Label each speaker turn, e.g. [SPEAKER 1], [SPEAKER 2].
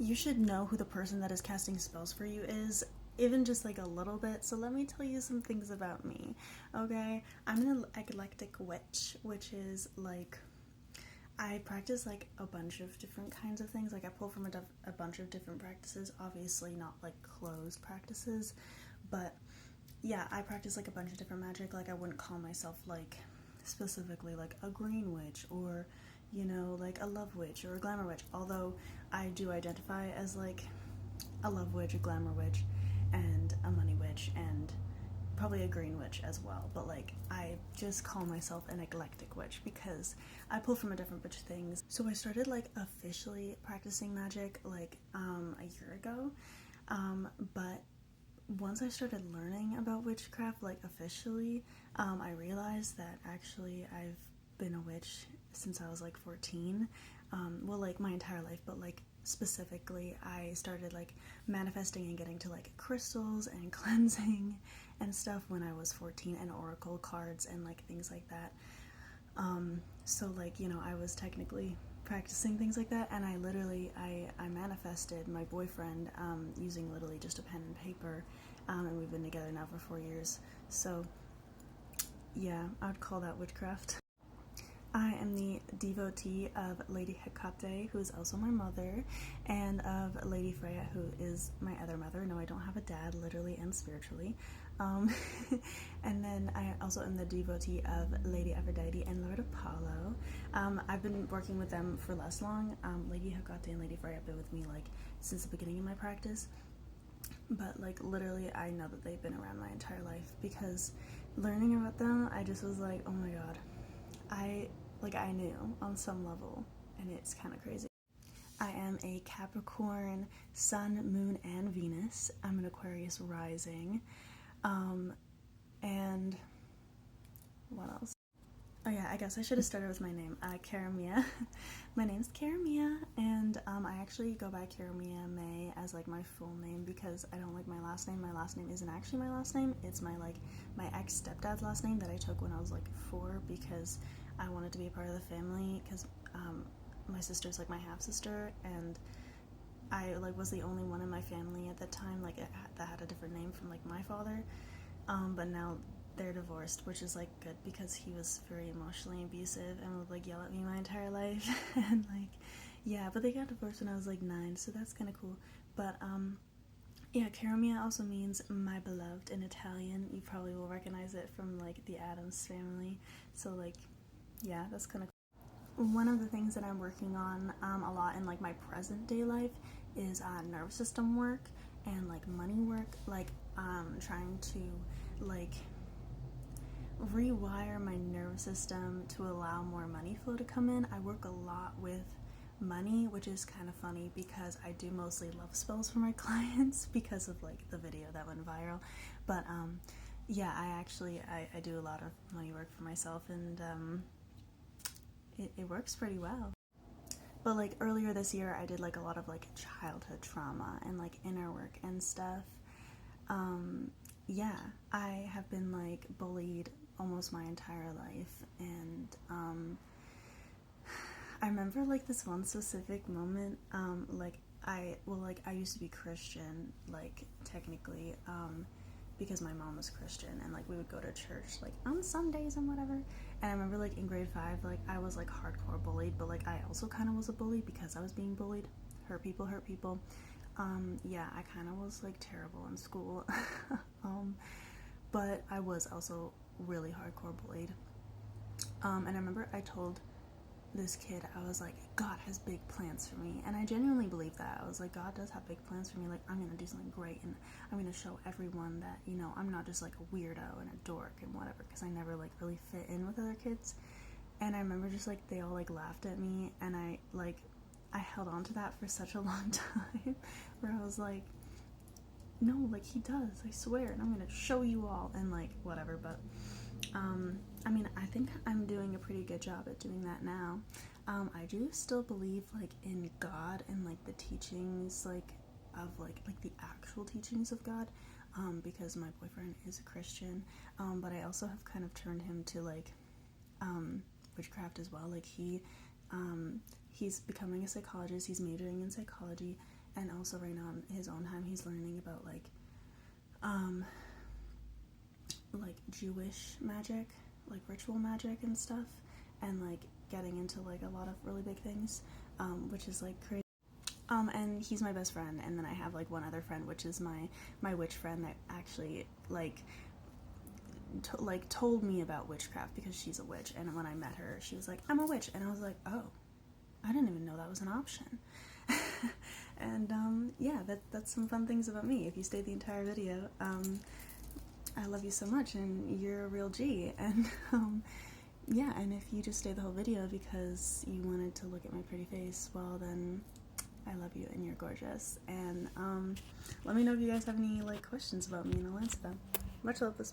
[SPEAKER 1] You should know who the person that is casting spells for you is, even just like a little bit. So let me tell you some things about me, okay? I'm an eclectic witch, which is like I practice like a bunch of different kinds of things. Like I pull from a bunch of different practices, obviously not like closed practices, but yeah, I practice like a bunch of different magic. Like I wouldn't call myself like specifically like a green witch or like a love witch or a glamour witch, although I do identify as like a love witch, a glamour witch, and a money witch, and probably a green witch as well. But like I just call myself an eclectic witch because I pull from a different bunch of things. So I started like officially practicing magic like a year ago, but once I started learning about witchcraft like officially, I realized that actually I've been a witch since I was like 14. Well, like my entire life, but like specifically I started like manifesting and getting to like crystals and cleansing and stuff when I was 14, and oracle cards and like things like that. So like I was technically practicing things like that, and I manifested my boyfriend using literally just a pen and paper, and we've been together now for 4 years. So yeah, I would call that witchcraft. I am the devotee of Lady Hecate, who is also my mother, and of Lady Freya, who is my other mother. No, I don't have a dad, literally and spiritually. Um, and then I also am the devotee of Lady Aphrodite and Lord Apollo. I've been working with them for less long. Lady Hecate and Lady Freya have been with me like since the beginning of my practice, but like literally I know that they've been around my entire life because learning about them, I just was like, oh my god, I knew on some level, and it's kind of crazy. I am a Capricorn, Sun, Moon, and Venus. I'm an Aquarius rising, and what else? Oh yeah, I guess I should have started with my name, Karamia. My name's Karamia, and I actually go by Karamia May as like my full name because I don't like my last name. My last name isn't actually my last name. It's my ex stepdad's last name that I took when I was like 4 because I wanted to be a part of the family because my sister's like my half sister, and I like was the only one in my family at the time like that had a different name from like my father. But now they're divorced, which is like good because he was very emotionally abusive and would like yell at me my entire life. And like yeah, but they got divorced when I was like 9, so that's kind of cool. But yeah, Caramia also means my beloved in Italian. You probably will recognize it from like the Addams family. So like yeah, that's kind of cool. One of the things that I'm working on a lot in like my present day life is nervous system work and like money work. Like trying to like rewire my nervous system to allow more money flow to come in. I work a lot with money, which is kind of funny because I do mostly love spells for my clients because of like the video that went viral. But yeah, I do a lot of money work for myself, and it works pretty well. But like earlier this year I did like a lot of like childhood trauma and like inner work and stuff. Yeah, I have been like bullied almost my entire life, and I remember like this one specific moment. I used to be Christian, like technically, because my mom was Christian, and like we would go to church like on Sundays and whatever. And I remember like in grade 5, like I was like hardcore bullied, but like I also kind of was a bully because I was being bullied. Hurt people, hurt people. Yeah, I kind of was like terrible in school. But I was also really hardcore bullied. And I remember I told this kid, I was like, God has big plans for me. And I genuinely believe that. I was like, God does have big plans for me. Like, I'm going to do something great. And I'm going to show everyone that, I'm not just like a weirdo and a dork and whatever. Because I never like really fit in with other kids. And I remember just like they all like laughed at me. And I held on to that for such a long time. Where I was like, no, like he does, I swear. And I'm going to show you all. And like, whatever. But I mean, I think I'm doing a pretty good job at doing that now. I do still believe like in God and like the teachings like of like the actual teachings of God, because my boyfriend is a Christian, but I also have kind of turned him to like witchcraft as well. Like he's becoming a psychologist. He's majoring in psychology, and also right now on his own time he's learning about like Jewish magic, like ritual magic and stuff, and like getting into like a lot of really big things, which is like crazy. And he's my best friend, and then I have like one other friend, which is my witch friend that actually like told me about witchcraft because she's a witch, and when I met her she was like, I'm a witch, and I was like, oh, I didn't even know that was an option. And yeah, that's some fun things about me. If you stayed the entire video, I love you so much, and you're a real G. And yeah, and if you just stayed the whole video because you wanted to look at my pretty face, well then I love you and you're gorgeous. And let me know if you guys have any like questions about me and I'll answer them. Much love, this